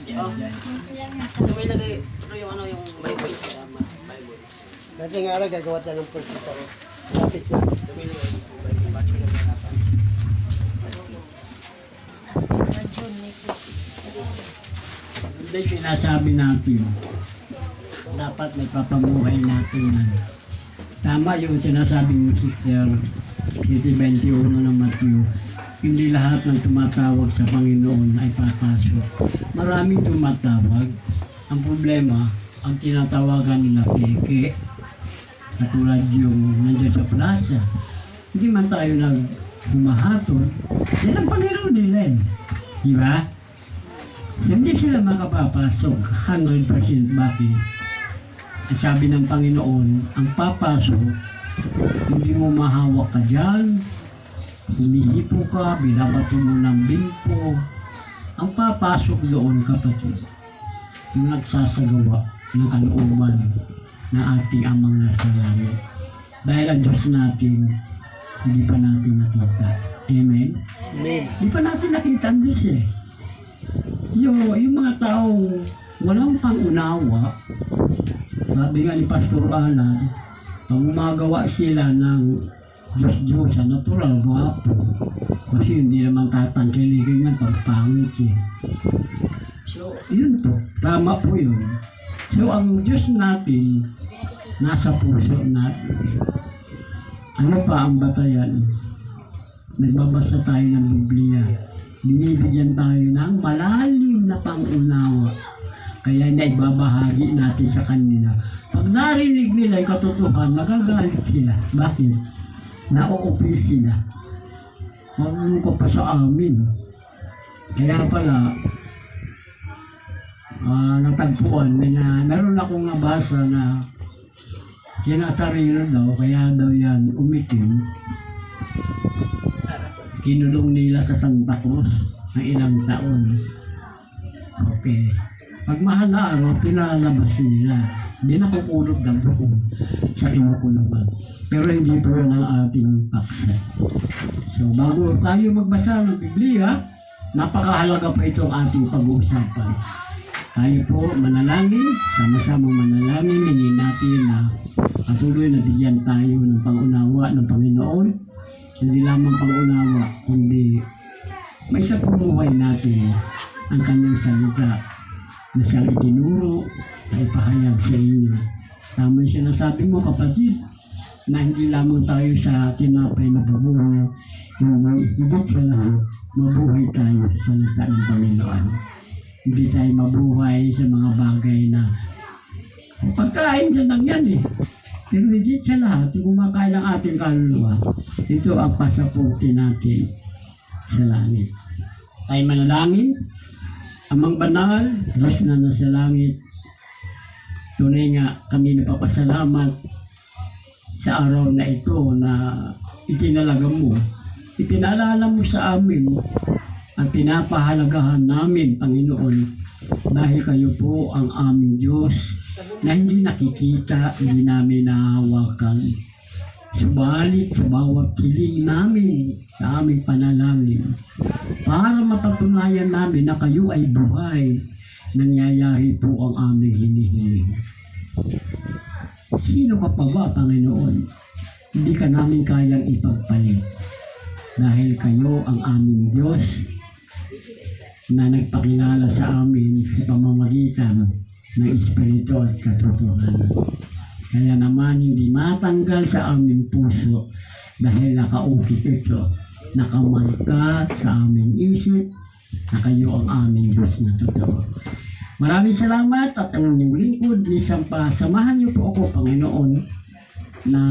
Oh, ito may lagay, ito yung ano yung Bible. Bible. Dati nga lang, gagawa tayo ng pulpit ako. Lapit na. Ito may lagay yung Bible. Bakit yung hanapan? Hindi sinasabi natin, dapat may papamuhay natin yan. Tama yung sinasabing ni Sister 21 ng Matthew, hindi lahat ng tumatawag sa Panginoon ay papasok. Maraming tumatawag. Ang problema, ang tinatawagan nila peke. Katulad yung nandiyan sa plaza. Hindi man tayo naghumahatol. Yan ang Panginoon nila. Di ba? Hindi sila makapapasok 100%. Bakit? Sabi ng Panginoon, ang papasok, hindi mo mahawak ka dyan, humihipo ka, binabato mo ng bingko. Ang papasok doon, kapatid, yung nagsasagawa ng kalooban ng ating amang nasa langit. Dahil ang Diyos natin, hindi pa natin nakita. Amen? Amen. Hindi pa natin nakita ang Diyos eh. Yung mga taong walang pangunawa, sabi nga ni Pastor Alan, pag gumagawa sila ng Diyos-Diyos sa natural, guwapo. Kasi hindi naman tatangkiligin ng pagpangit eh. So, yun po. Tama po yun. So, ang Diyos natin, nasa puso natin. Ano pa ang batayan? Nagbabasa tayo ng Biblia. Binibigyan tayo ng malalim na pangunawa. Kaya naibabahagi natin sa kanila. Pag narinig nila yung katotohanan, nagagalit sila. Bakit? Nauupi sila. Huwag ko pa sa amin. Kaya pala, natagpuan na meron akong nabasa na sinasarili daw, kaya daw yan umitim. Kinulong nila sa Santa Cruz ng ilang taon. Okay. Pag mahal na araw, pinalabas nila. Hindi nakukulog ng doon sa inukulungan. Pero hindi po yun ang ating paksa. So, bago tayo magbasa ng Biblia, napakahalaga pa itong ating pag-uusapan. Tayo po manalangin, sama-samang manalangin, hingin natin na patuloy na bigyan tayo ng pangunawa ng Panginoon. Hindi lamang pangunawa, kundi may sa pumuhay natin ang kanyang salita na siyang itinuro ay pahayag sa inyo. Tama yung sinasabi mo, kapatid, na hindi lamang tayo sa tinapay na bubuhay, yung higit sa lahat, mabuhay tayo sa salita ng Panginoon. Hindi tayo mabuhay sa mga bagay na pagkain dyan lang yan eh. Pero higit sa lahat, yung kumakain ng ating kaluluwa, ito ang pasaputi natin sa langit. Tayo manalangin. Amang banal, Diyos na nasa langit, tunay nga kami napapasalamat sa araw na ito na itinalaga mo. Ipinaalala mo sa amin at pinapahalagahan namin, Panginoon, dahil kayo po ang aming Diyos na hindi nakikita, hindi namin nahawakan. Subalit sa bawat piling namin sa aming panalangin, para mapatunayan namin na kayo ay buhay, nangyayari po ang aming hinihiling. Sino ka pa ba, Panginoon? Hindi ka namin kayang ipagpalit. Dahil kayo ang aming Diyos na nagpakilala sa amin sa pamamagitan ng Espiritu at katotohanan. Kaya naman hindi matanggal sa aming puso dahil nakaukit ito. Nakamarka sa aming isip na kayo ang aming Diyos na totoo. Maraming salamat at ang inyong lingkod, minsan pa samahan niyo po ako, Panginoon, na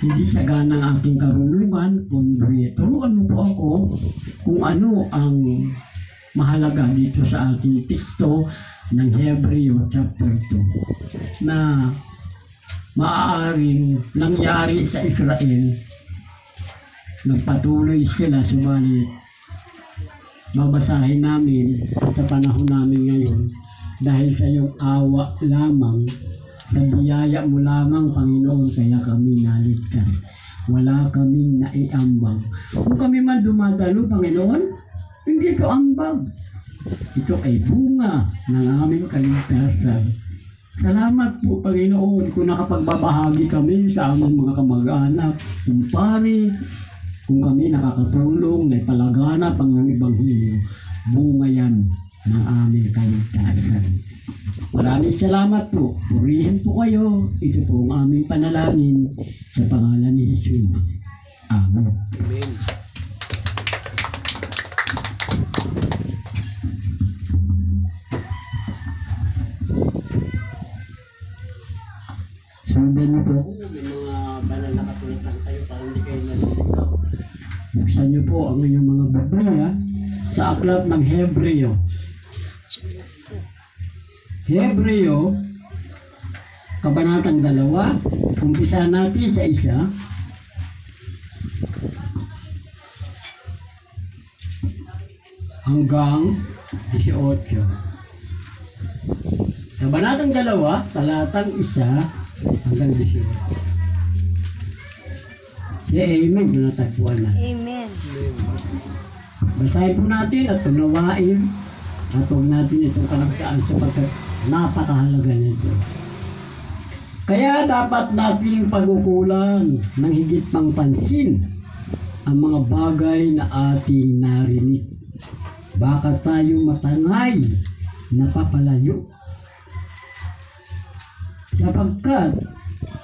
hindi sagana ang aking karunungan, kundi turuan mo po ako kung ano ang mahalaga dito sa ating teksto ng Hebreo chapter 2 na maaaring nangyari sa Israel. Nagpatuloy sila, subalit babasahin namin sa panahon namin ngayon dahil sa iyong awa lamang, sa biyaya mo lamang, Panginoon, kaya kami naligtas. Wala kaming naiambag. Kung kami man dumadalo, Panginoon, hindi ito ambag. Ito ay bunga ng aming kaligtasan. Salamat po, Panginoon, kung nakapagbabahagi kami sa aming mga kamag-anak, kumpare, kung kami nakakatulong na ipalaganap ang Ebanghelyo. Bunga yan ng aming kaligtasan. Maraming salamat po. Purihin po kayo. Ito po ang aming panalangin sa pangalan ni Jesus. Amen. Amen. Sundan niyo po. May mga banal na katulad tayo para hindi kayo nalilitaw. Buksan niyo po ang inyong mga Biblia sa aklat ng Hebreo. Hebreo, kabanatang 2, umpisa natin sa 1. Hanggang 18. Kabanatang 2, talatang 1 hanggang 18. Si Amen, na natagpuan na. Amen. Basahin po natin at tunawain at huwag natin itong kalagtaan sapagkat napakahalaga nito. Kaya dapat nating pagkukulan ng higit pang pansin ang mga bagay na ating narinig. Baka tayo matangay na papalayo. Sapagkat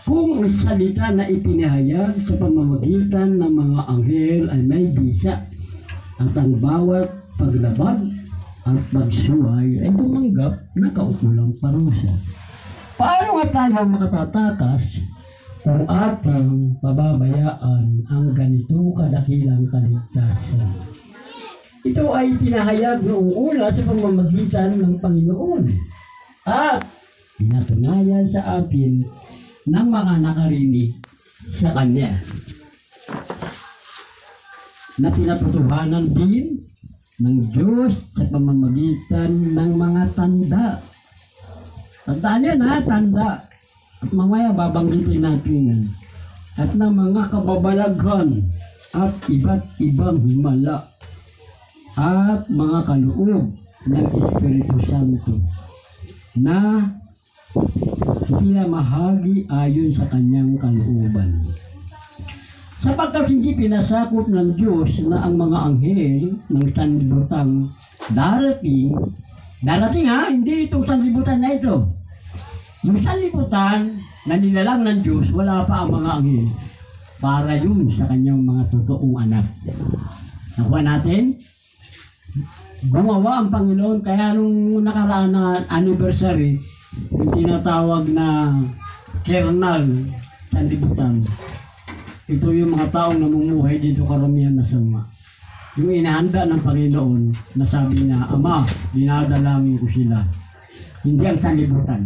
kung ang salita na ipinahayag sa pamamagitan ng mga anghel ay may bisa at ang bawat paglabag at pagsuway ay tumanggap na kaukulang parusa. Paano nga tayo makatatakas kung ating pababayaan ang ganitong kadakilang kaligtasan? Ito ay pinahayag noong una sa pamamagitan ng Panginoon at pinatunayan sa atin ng mga nakarinig sa Kanya na pinatutuhanan din ng Diyos sa pamamagitan ng mga tanda. Tandaan yan ha, tanda. At mamaya babanggitin natin yan. At ng mga kababalaghan at iba't ibang himala at mga kaloob ng Espiritu Santo na pinamahagi ayon sa kanyang kalooban. Sapagkat hindi pinasakop ng Diyos na ang mga anghel ng sanlibutan darating ha, hindi itong sanlibutan na ito. Yung sanlibutan na nilalang ng Diyos, wala pa ang mga anghel para yun sa kanyang mga totoong anak. Nakuha natin? Gumawa ang Panginoon, kaya nung nakaraan na anniversary, yung tinatawag na kernel sanlibutan. Ito yung mga taong namumuhay dito karamihan na sama. Yung inahanda ng Panginoon na sabi niya, Ama, dinadalangin ko sila. Hindi ang sanlibutan.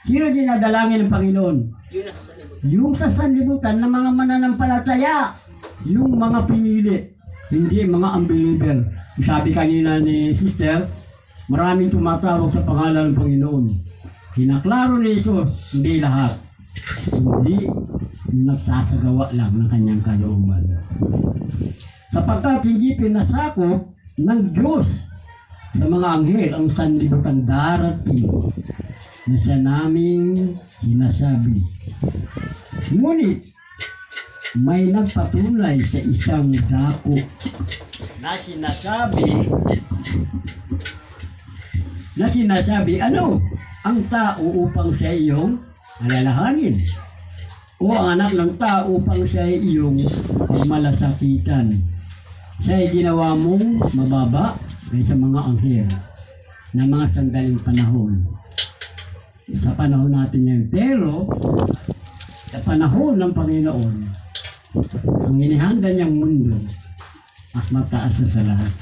Sino dinadalangin ng Panginoon? Yun nasa sanlibutan. Yung sa sanlibutan ng mga mananampalataya. Yung mga pinili. Hindi mga unbeliever. Sabi kanina ni Sister, maraming tumatawag sa pangalan ng Panginoon. Kinaklaro ni Jesus, hindi lahat. Hindi nagsasagawa lang ng kanyang kalooban. Sapagkat hindi pinasakop ng Diyos sa mga anghel ang sanlibutan darating na siya naming sinasabi. Ngunit may nagpatunay sa isang dako na sinasabi, ano ang tao upang siya iyong alalahanin? O ang anak ng tao upang siya iyong pagmalasakitan? Siya ay ginawa mong mababa kaysa mga anghel na mga sandaling panahon. Sa panahon natin yan. Pero sa panahon ng Panginoon, ang inihanda niyang mundo, mas mataas na sa lahat.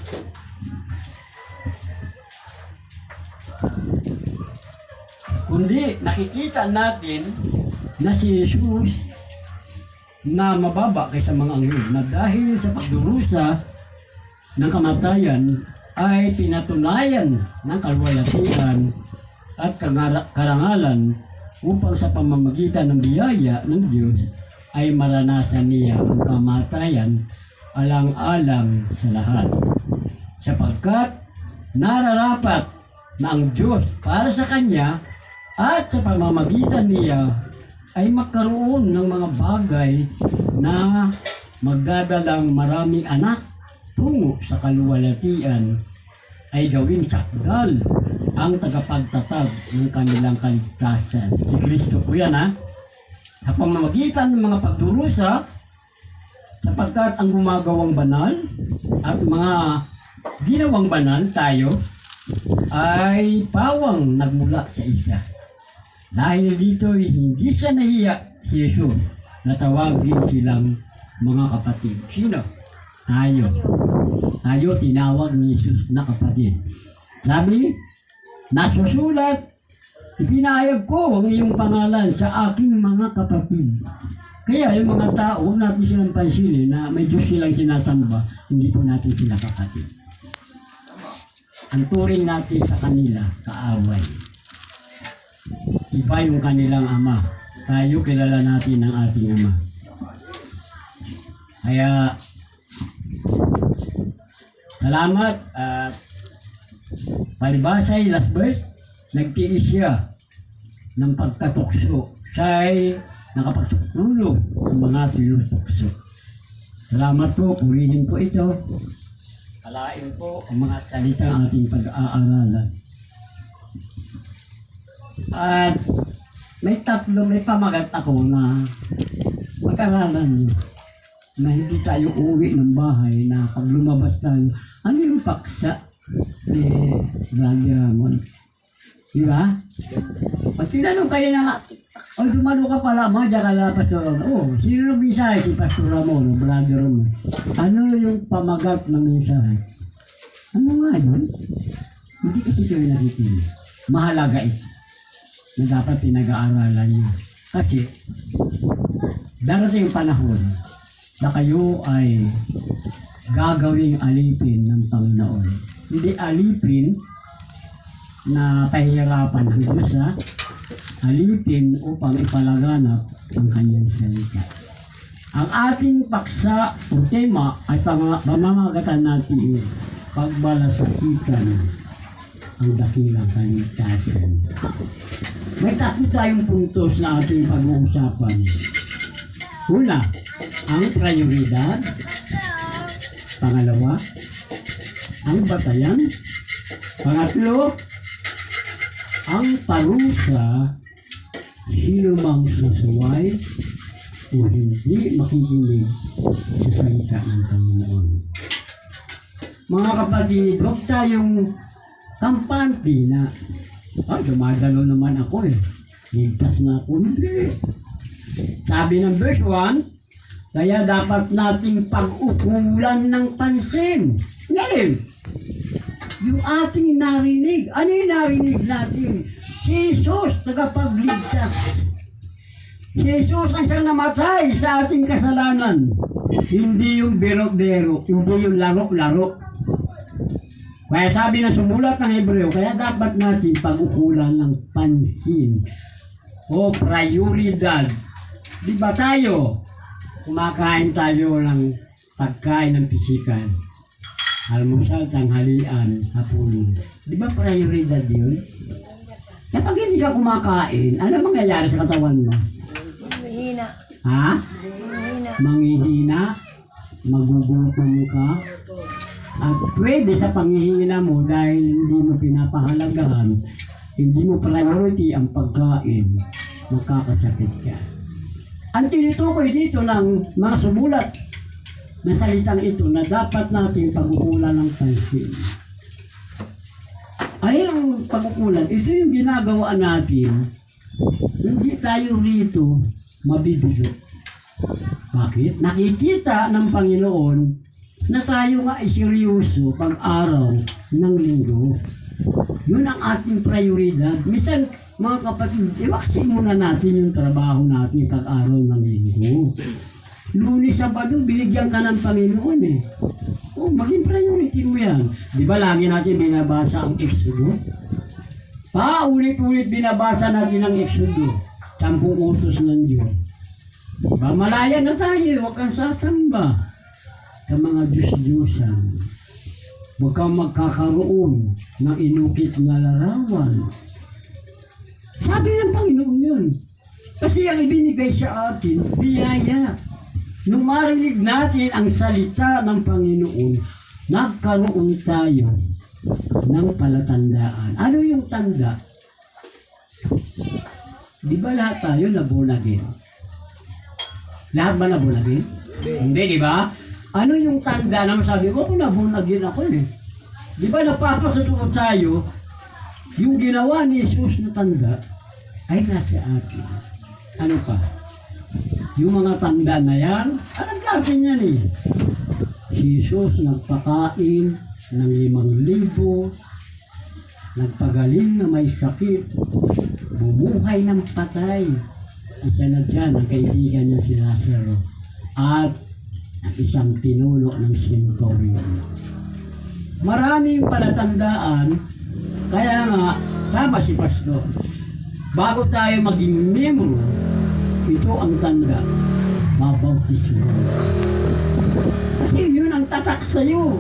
Kundi nakikita natin na si Jesus na mababa kaysa mga anghel na dahil sa pagdurusa ng kamatayan ay pinatunayan ng kalwalhatian at karangalan upang sa pamamagitan ng biyaya ng Diyos ay maranasan niya ang kamatayan alang-alang sa lahat. Sapagkat nararapat na ang Diyos para sa kanya at sa pamamagitan niya ay magkaroon ng mga bagay na magdadalang maraming anak tungo sa kaluwalhatian ay gawing sakdal ang tagapagtatag ng kanilang kaligtasan. Si Kristo po yan, ha? Sa pamamagitan ng mga pagdurusa, sapagkat ang gumagawang banal at mga ginawang banal tayo ay pawang nagmula sa isa. Dahil dito hindi siya nahiya si Jesus na tawagin silang mga kapatid. Sino? Tayo. Tayo tinawag ni Jesus na kapatid. Sabi, nasusulat, ipinahayag ko ang iyong pangalan sa aking mga kapatid. Kaya yung mga tao, huwag natin silang pansinin na may Diyos silang sinasamba, hindi po natin sila kapatid. Ang turing natin sa kanila, kaaway. Iba yung kanilang ama. Tayo kilala natin ang ating ama. Kaya, salamat at palibasay last verse, nagtiis siya ng pagkatukso. Siya'y nakapagsuklulog ng mga tinutukso. Salamat po, purihin po ito. Alain po ang mga salita ang ating pag-aaralan. At may pamagat ako na pag-aralan niyo na hindi tayo uwi ng bahay na pag lumabas tayo, ano yung paksa ni Brother Ramon? Di ba? Pag tinanong kayo na, dumalo ka pala, diyan ka na, Pastor Ramon. Sino yung mensahe si Pastor Ramon, Brother Ramon? Ano yung pamagat ng mensahe? Ano nga yun? Hindi kasi kayo nakikinig. Mahalaga ito na dapat pinag-aaralan niyo. Kasi, darating yung panahon na kayo ay gagawing alipin ng Panginoon. Hindi alipin na pahihirapan ng Diyos, ha? Alipin upang ipalaganap ang kanyang salita. Ang ating paksa o tema ay pamamagatan natin pagbalasakitan ang dakilang kaligtasan. May tatlo tayong puntos na ating pag-uusapan. Una, ang prioridad. Pangalawa, ang batayan. Pangatlo, ang parusa. Sino mang susuway o hindi makikinig sa salita ng Panginoon. Mga kapatid, huwag tayong kampante na dumadalo naman ako eh. Ligtas na ako. Hindi. Sabi ng verse 1, kaya dapat nating pag-ukulan ng pansin. Ngayon, yung ating narinig, ano yung narinig natin? Si Jesus, tagapagligtas. Si Jesus ang siyang namatay sa ating kasalanan. Hindi yung bero-bero, hindi yung laro-laro. Kaya sabi na sumulat ng Hebreo, kaya dapat natin pag-ukulan ng pansin o prioridad. Di ba tayo, kumakain tayo ng pagkain ng pisikal, almusal, tanghalian, hapon. Di ba prioridad yun? Kapag hindi ka kumakain, ano mangyayari sa katawan mo? Manghihina. Ha? Manghihina? Magugutom ka? At pwede sa panghihina mo dahil hindi mo pinapahalagahan, hindi mo priority ang pagkain, magkakasakit ka. Ang tinutukoy dito ng mga sumulat na salitang ito na dapat natin pag-ukulan ng pansin. Ay ang pag-ukulan, ito yung ginagawa natin, hindi tayo rito mabibigo. Bakit? Nakikita ng Panginoon na tayo nga ay seryoso pag-araw ng linggo. Yun ang ating prioridad. Minsan, mga kapatid, iwaksin muna natin yung trabaho natin pag-araw ng linggo. Lunes, Sabado, binigyan ka ng Panginoon eh. O, maging priority mo yan. Di ba lagi natin binabasa ang Exodus? Ulit-ulit binabasa natin ang Exodus. 10 utos ng Diyos. Diba? Malaya na tayo, huwag kang sasamba sa mga Diyos-Diyosan. huwag kang magkakaroon ng inukit na larawan. Sabi ng Panginoon yun. Kasi ang ibinigay sa atin, biyaya. Nung marinig natin ang salita ng Panginoon, nagkaroon tayo ng palatandaan. Ano yung tanda? Di ba lahat tayo nabunagin? Lahat ba nabunagin? Hindi, di ba? Ano yung tanda na masabi ko, nabunagin ako eh. Di ba napapasutunod tayo, yung ginawa ni Jesus na tanda, ay nasa atin. Ano pa? Yung mga tanda na yan, alam natin yan eh. Si Jesus nagpakain ng 5,000, nagpagaling na may sakit, bumuhay ng patay. Isa na dyan, ang kaibigan niya si Lazaro. At ang isang pinuno ng centurion. Maraming palatandaan, kaya nga, tama si Pastor. Bago tayo maging miyembro, ito ang tanda, mabautismo. Kasi yun ang tatak sa'yo.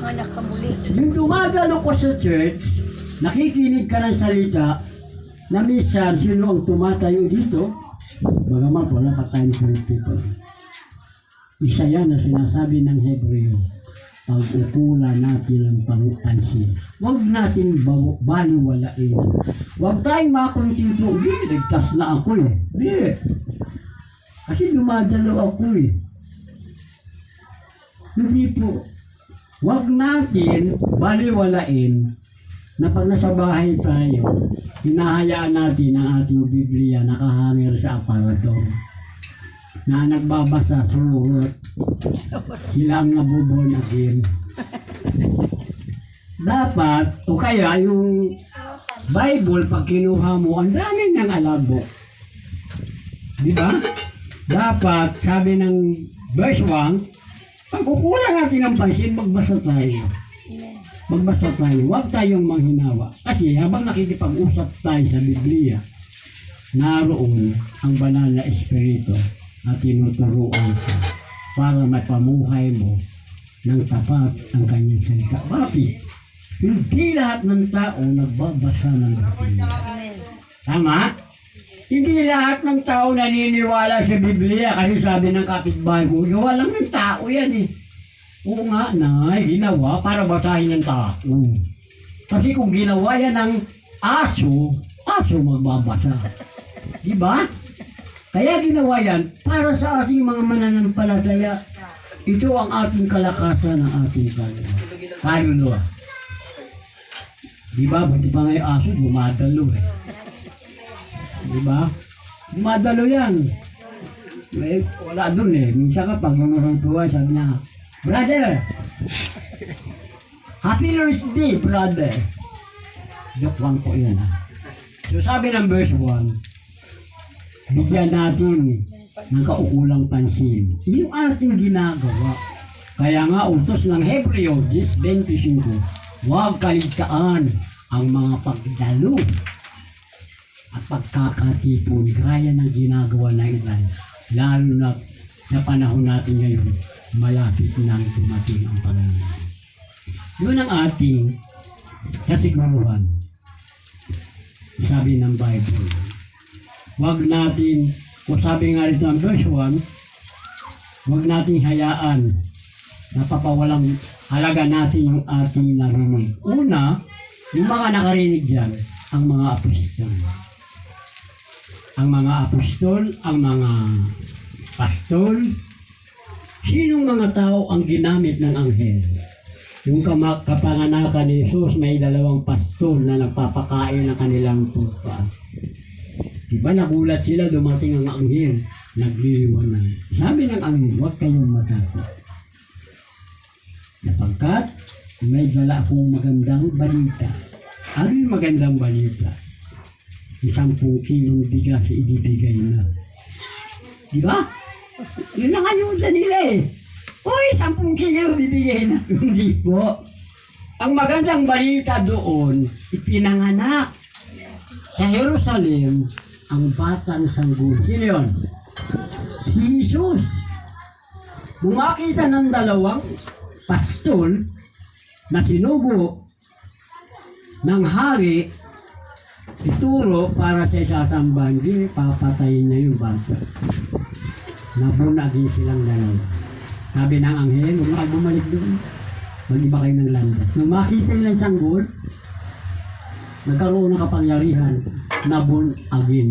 Anak ka muli. Yung dumadalo ko sa church, nakikinig ka ng salita, na minsan sino ang tumatayo dito, bagamat wala ka tayong pulpito. Isa yan na sinasabi ng Hebreo, pag-ukulan natin ang pangutansin. Huwag natin baliwalain. Huwag tayong makonsinto, hindi, ligtas na ako eh. Hindi. Kasi dumadalo ako eh. Hindi po. Huwag natin baliwalain na pag nasa bahay tayo, hinahayaan natin ang ating Biblia nakahangir sa aparador. Na nagbabasa surat, sila ang nabuborn again. Dapat, o kaya yung Bible, pag kinuha mo, ang dami niyang alabo. Di ba? Dapat, sabi ng verse 1, pag kukulang natin ng pansin, magbasa tayo. Magbasa tayo. Huwag tayong manghinawa. Kasi habang nakikipag-usap tayo sa Biblia, naroon ang banal na espiritu at tinuturuan ka para mapamuhay mo ng tapat ang kanyang salita. Bakit? Hindi lahat ng tao nagbabasa ng Biblia. Tama? Hindi lahat ng tao naniniwala sa Biblia kasi sabi ng kapitbahay mo, gawa lang ng tao yan eh. Oo nga, nay, ginawa para basahin ng tao. Kasi kung ginawa yan ng aso, aso magbabasa. Diba? Kaya ginawa yan para sa ating mga mananampalataya. Ito ang ating kalakasan ng ating kaluluwa. Diba? Buti pa ngayon aso, dumadalo. Diba? Dumadalo yan. Eh, wala dun eh. Minsan ka pag mga tuwa, sabi niya, brother! Happy birthday, brother! Joke lang po yan ha. So sabi ng verse 1, bigyan natin ng kaukulang pansin. Yung ating ginagawa. Kaya nga utos ng Hebreo 10:25, huwag kaligtaan ang mga pagdalo at pagkakatipon gaya ng ginagawa ng ilan. Lalo na sa panahon natin ngayon, malapit nang dumating ang Panginoon. Yun ang ating kasiguruhan. Sabi ng Bible. Huwag natin, o sabi nga rin ng verse 1, huwag natin hayaan na papawalang halaga natin yung ating narinig. Una, yung mga nakarinig dyan, ang mga apostol. Ang mga apostol, ang mga pastol, sinong mga tao ang ginamit ng anghel? Yung kapanganakan ni Jesus, may 2 pastol na nagpapakain ng kanilang tupa. Diba nagulat sila, dumating ang anghel, nagliliwanag. Sabi ng anghel, huwag kayong matakot. Sapagkat may dala akong magandang balita. Ano yung magandang balita? 10 kilong bigas ibibigay na. Diba? Yun ang ayuda nila eh. Uy, 10 kilo bibigay na. Hindi po. Ang magandang balita doon, ipinanganak sa Jerusalem ang batang sanggol. Sino yun? Si Jesus. Nung makita ng 2 pastol, na sinugo ng hari ituro para sa isasamba, hindi papatayin niya yung bata. Nabunagin silang dalawa. Sabi ng anghel, huwag kayo bumalik doon. Mag-iba kayo ng landas. Nung makita nilang sanggol, nagkaroon ng kapangyarihan, nabunagin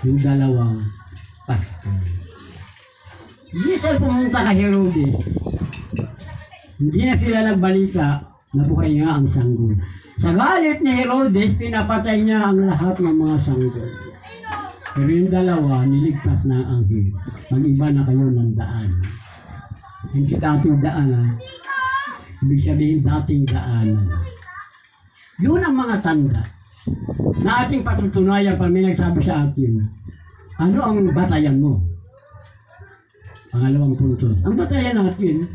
yung dalawang pastor. Hindi sila pumunta kay Herodes. Hindi na sila nagbalita na buhay nga ang sanggol. Sa galit ni Herodes, pinapatay niya ang lahat ng mga sanggol. Pero yung dalawa, niligtas ng anghel. Mag-iba na kayo ng daan. Hindi dating daan, ha? Ibig sabihin dating daan. Yun ang mga tanda na ating patutunayan pag may nagsabi sa atin, ano ang batayan mo? Pangalawang punto. Ang batayan natin,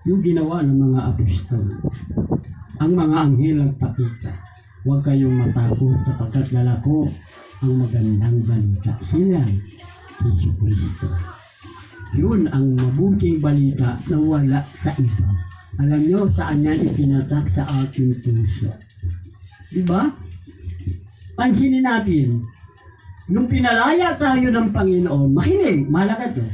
yung ginawa ng mga apostol. Ang mga anghel nagpakita. Huwag kayong matakot sapagkat lalako ang magandang balita. Sila, si Kristo. Yun ang mabuting balita na wala sa iba. Alam nyo saan yan itinatak sa ating puso. Diba? Pansinin natin, nung pinalaya tayo ng Panginoon, makinig, mahalaga to.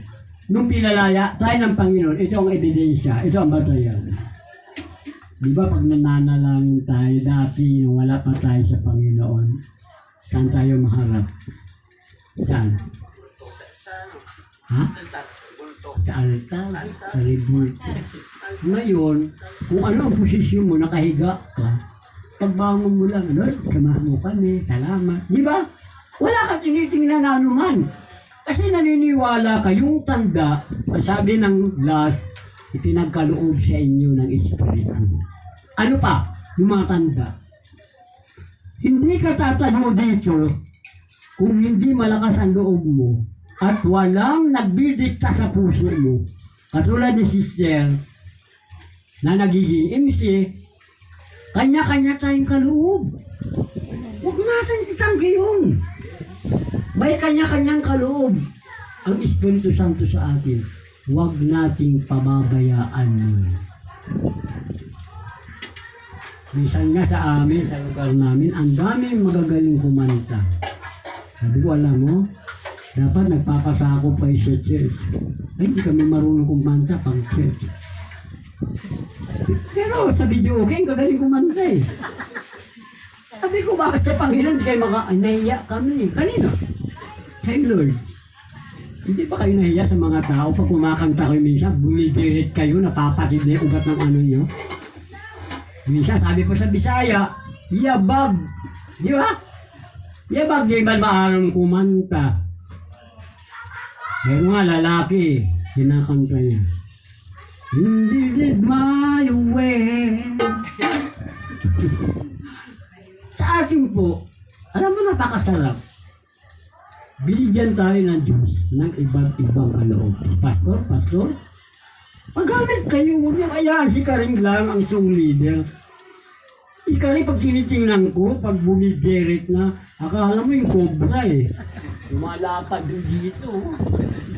Nung pinalaya tayo ng Panginoon, ito ang ebidensya, ito ang batayan. Diba pag nananalang tayo dati, nung wala pa tayo sa Panginoon, saan tayo maharap? Saan? Ha? Sa altar, sa libur. Ngayon, kung ano ang posisyon mo, nakahiga ka, pagbangon mo lang, Lord, samahan mo kami, salamat. Di ba? Wala ka tinitingnan na anuman. Kasi naniniwala kayong tanda, sabi ng last, ipinagkaloob sa inyo ng Espiritu. Ano pa? Yung mga tanda. Hindi ka tatayo dito kung hindi malakas ang loob mo at walang nagbidikta sa puso mo. Katulad ni sister na nagiging MC, kanya-kanya tayong kaloob. Huwag natin itanggi yun. May kanya-kanyang kaloob ang Espiritu Santo sa atin. Huwag nating pababayaan yun. Minsan nga sa amin, sa lugar namin, ang daming magagaling kumanta. Sabi ko, alam mo, dapat nagpapasako pa sa church. Ay, hindi kami marunong kumanta pang church. Pero sa video, okay, kagaling kumanta eh. Sabi ko, bakit sa Panginoon, hindi kayo nahiya kami. Kanina? Hey Lord, hindi ba kayo nahiya sa mga tao pag kumakanta kayo minsan, bumibirit kayo, napapatid na yung ugat ng ano nyo? Minsan, sabi ko sa Bisaya, yabag. Di ba? Yabag, di ba maarang kumanta? Pero nga, lalaki, kinakanta niya. Hindi did my way. Sa atin po, alam mo, napakasarap. Binigyan tayo ng Diyos ng iba't ibang kaloob. Pastor, paggamit kayo, huwag niyong ayaan si Karing lang ang song leader. Si Karing, pag sinitingnan ko, pag bumidirit na, akala mo yung cobra eh. Lumalapad yung dito.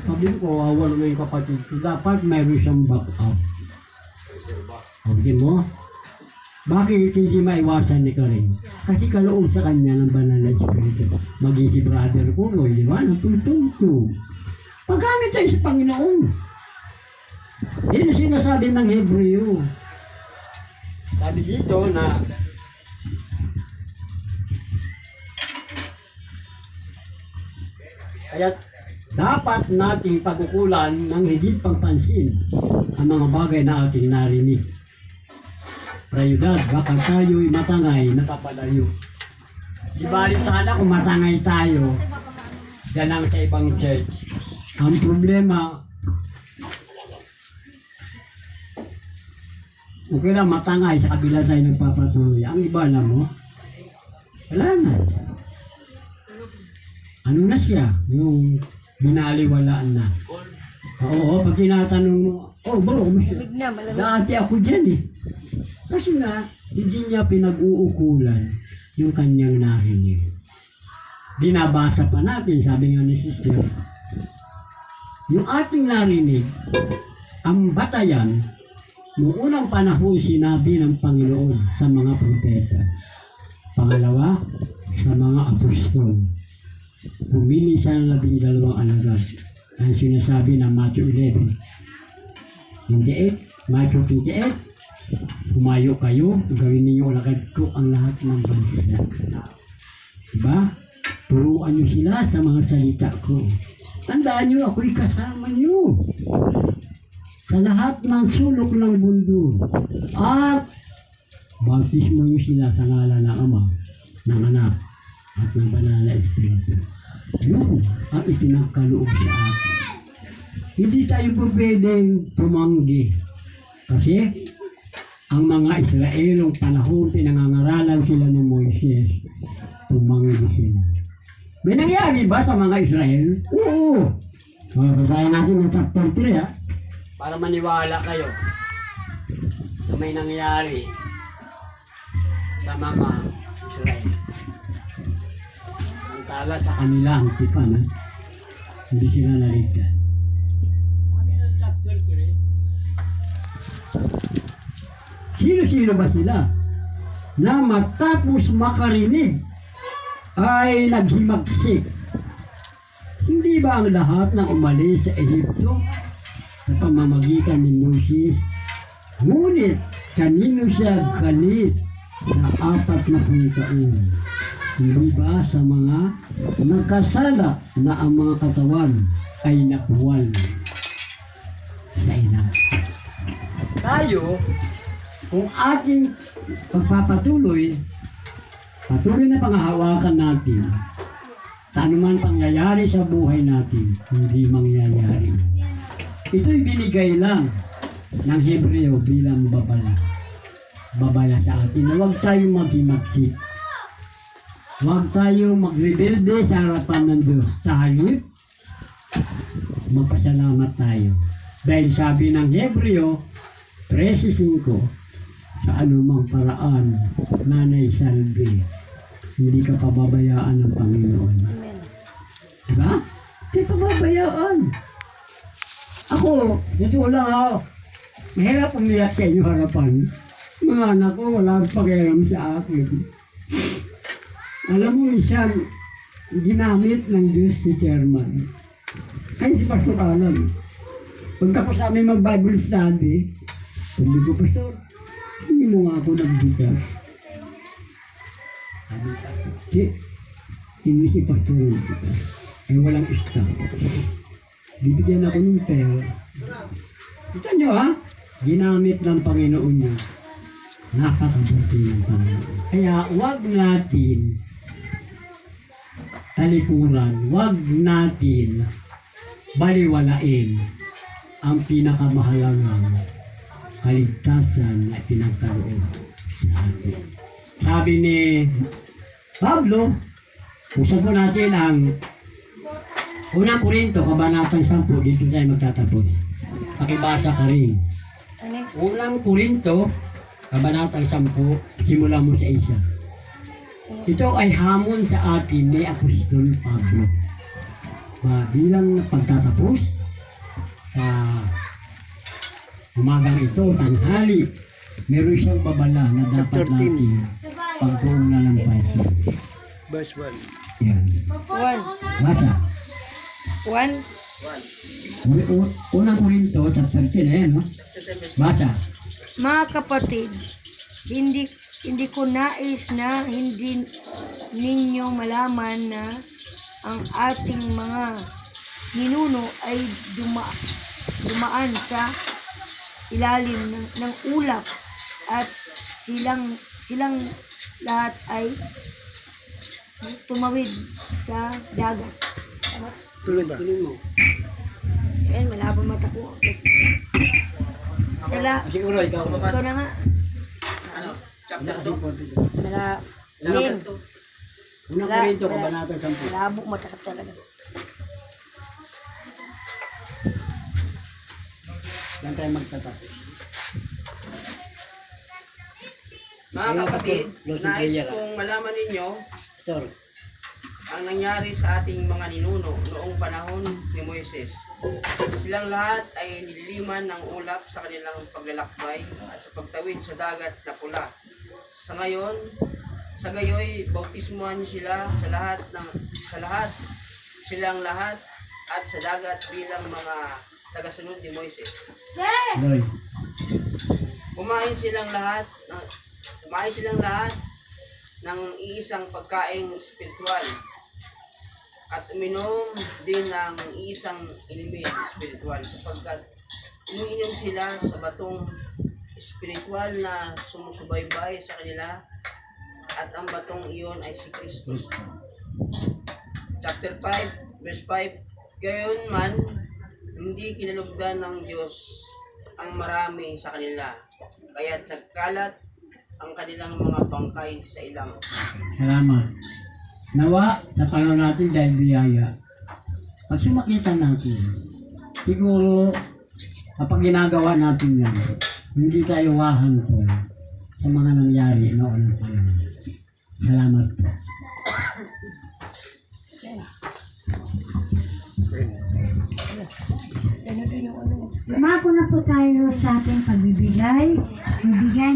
Sabi ko, kawawa naman yung kapatid ko. Dapat meron siyang backup. Okay mo? Bakit hindi maiwasan ni Karing? Kasi kaloob sa kanya ng banal na Espiritu. Maging si brother ko, di ba? Natutungtong. Paggamit tayo sa Panginoon. Yan ang sinasabi ng Hebreo. Sabi dito na kaya dapat nating pagkukulan ng higit pagpansin ang mga bagay na ating narinig. Prayudad, baka tayo'y matangay, napapalayo. Di bali sana kung matangay tayo, yan ang sa ibang church. Ang problema, okay lang matangay sa kabila tayo nagpapatuloy. Ang iba na mo, wala na. Ano na siya? Yung binaliwalaan na. Oo, pag tinatanong mo, oh bro, dati ako dyan eh. Kasi na, hindi niya pinag-uukulan yung kanyang narinig. Binabasa pa natin, sabi nga ni sister, yung ating narinig, ang batayan, Noong unang panahon, sinabi ng Panginoon sa mga propeta. Pangalawa, sa mga apostol. Pumili siya ng 12 alagad. Ang sinasabi ng Matthew 11. 28, Matthew 28, humayo kayo, gawin ninyo alagad ko ang lahat ng bansa. Diba? Turuan nyo sila sa mga salita ko. Tandaan nyo, ako'y kasama nyo sa lahat ng sulok ng mundo. At bautismo nyo sila sa ngalan ng Ama, ng Anak, at ng Banal na Espiritu. Yun ang itinagkaloob sa atin. Hindi tayo po pwedeng tumanggi. Kasi ang mga Israelong panahon, pinangangaralan sila ni Moises, tumanggi sila. May nangyari ba sa mga Israel? Oo. Basahin natin ng chapter 3 ha. Para maniwala kayo na may nangyari sa mga Israel. Ang tala sa kanila ang tipan ha. Hindi sila naligtas. Sabi ng chapter 3, sino-sino ba sila na matapos makarinig ay naghimagsik? Hindi ba ang lahat ng umalis sa Egypto sa pamamagitan ni Moses? Ngunit kanino siya galit sa 40 taon? Hindi ba sa mga nagkasala na ang mga katawan ay nakuwal sa ina? Tayo, kung ating pagpapatuloy, patuloy na panghahawakan natin, sa anuman pangyayari sa buhay natin, hindi mangyayari. Ito'y binigay lang ng Hebreo bilang babala. Babala sa atin na huwag tayong maghimagsik. Huwag tayong magrebelde sa harapan ng Diyos. Sa halip, magpasalamat tayo. Dahil sabi ng Hebreo 13:5, sa anumang paraan, nanay salve, hindi ka pababayaan ng Panginoon. Amen. Diba? Hindi ka pababayaan. Ako, dito lang ako. Mahirap umiyak sa inyo harapan. Mga anak ko, wala pakialam sa akin. Alam mo, minsan, ginamit ng Diyos si Chairman. Ay, si Pastor Alan. Pagkapos namin mag-Bible study, sabi ko, Pastor, hindi mo nga ako nagbigas. Sabi ko, hindi si Pastor nagbigas. Eh, walang staff. Bibigyan ako ng pera. Kita nyo ha? Ginamit ng Panginoon niya. Napakabuti ng Panginoon. Kaya huwag natin talikuran, huwag natin baliwalain ang pinakamahalagang kaligtasan na pinagkaroon sa atin. Sabi ni Pablo, usap po natin ang Unang Korinto, Kabanatang 10, dito tayo magtatapos. Pakibasa ka rin. Unang Korinto, Kabanatang 10, simula mo sa 1. Ito ay hamon sa atin ni Apostol Pablo. Bilang pagtatapos sa umagang ito, tanghali, meron siyang babala na dapat natin pagbuong na ng basa. Verse 1. Yan. 1. Basa. 1. Unang Korinto, chapter 10, no? Basa. Mga kapatid, hindi ko nais na hindi ninyo malaman na ang ating mga ninuno ay dumaan sa ilalim ng ulap at silang lahat ay tumawid sa dagat. Tuloy ba? Ayan, malabo mata ko. Siguro ikaw. Ito na nga. Ano? Chapter 2? Lim. Unang Korinto, Kabanatang 10. Malabo mata ka talaga. Yan tayo magtatapos. Mga kapatid, Lord, nais Lord, kong malaman ninyo Sorry. ang nangyari sa ating mga ninuno noong panahon ni Moises. Silang lahat ay nililiman ng ulap sa kanilang paglalakbay at sa pagtawid sa dagat na pula. Sa gayoy, bautismuhan sila silang lahat at sa dagat bilang mga tagasunod ni Moises. Loy. Kumain silang lahat ng iisang pagkaing spiritual at uminom din ng iisang inumin spiritual sapagkat umiinom sila sa batong spiritual na sumusubaybay sa kanila at ang batong iyon ay si Kristo. Chapter 5, verse 5, gayon man, hindi kinalugdan ng Diyos ang marami sa kanila, kaya't nagkalat ang kanilang mga bangkay sa ilang. Salamat. Nawa, napanood natin dahil biyaya. Pag sumakita natin, siguro kapag ginagawa natin yan, hindi tayo wahantol sa mga nangyari noon pa lang. Salamat po. Umako na po tayo sa ating pagbibigay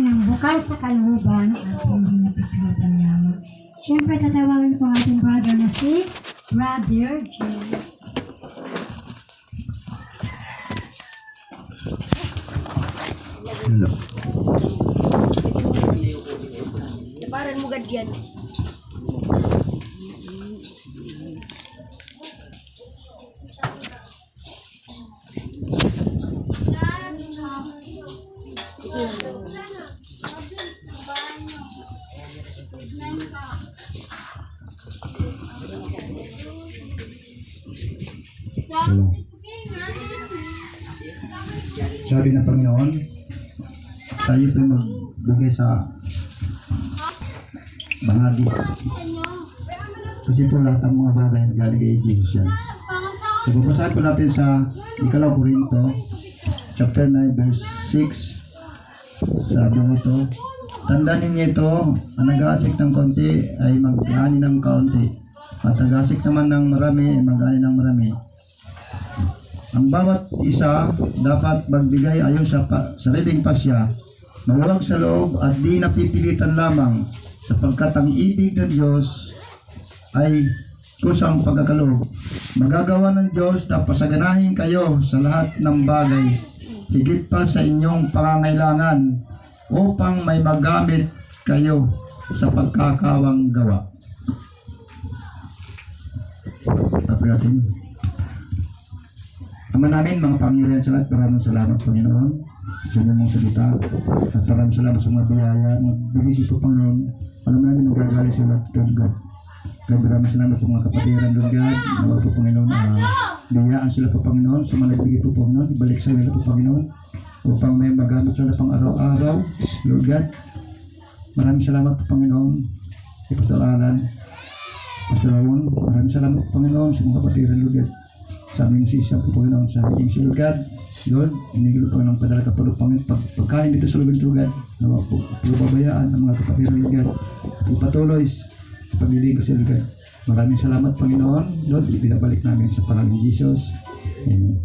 ng bukal sa kalooban at hindi napipilitan lamang. Siyempre, tatawagin ko ang ating brother na si Brother Jay. Naparan mo gad yan. Sabi ng Panginoon, tayo po magbigay sa bahagi. Kasi po lahat ng mga bagay na galing kay Jesus yan. So, babasahin po natin sa 2 Korinto, chapter 9, verse 6. Sabi mo ito, tandaan ninyo ito, ang nag-aasik ng konti ay mag-ani ng kaunti. At nag-aasik naman ng marami ay mag-ani ng marami. Ang bawat isa dapat magbigay ayon sa sariling pasya, maluwag sa loob at di napipilitan lamang, sapagkat ang ibig ng Diyos ay kusang pagkakaloob. Magagawa ng Diyos na pasaganahin kayo sa lahat ng bagay, higit pa sa inyong pangangailangan, upang may magamit kayo sa pagkakawang gawa. Tapos natin. Ama namin, mga Panginoon sa lahat, maraming salamat, Panginoon, sa inyong mga salita. At maraming salamat sa mga biyaya. Magbigay po, Panginoon, alam namin nagagaling sa lahat, God. Kaya maraming salamat sa mga kapatiran, Lord God. Nawa po, Panginoon, biyaan sila po, Panginoon, sa mga nagbigay po, Panginoon, ibalik sa nila po, Panginoon, upang may magamit sila pang araw-araw, Lord God. Maraming salamat po, Panginoon, sa pasalanan. Pasalawan, maraming salamat po, Panginoon, sa mga kapatiran, Lord God. Sa aming sisya po, Panginoon, sa aming si Lord God. Lord, inigil po ng padala ka po, Panginoon, pagkain dito sa lugar, Lord God. Nawa po, pabayaan ng mga kapatiran, Lord God. Ipatuloy sa pagliligo sa Lord God. Maraming salamat, Panginoon. Lord, ibinabalik namin sa pangalan ni Jesus. Amen.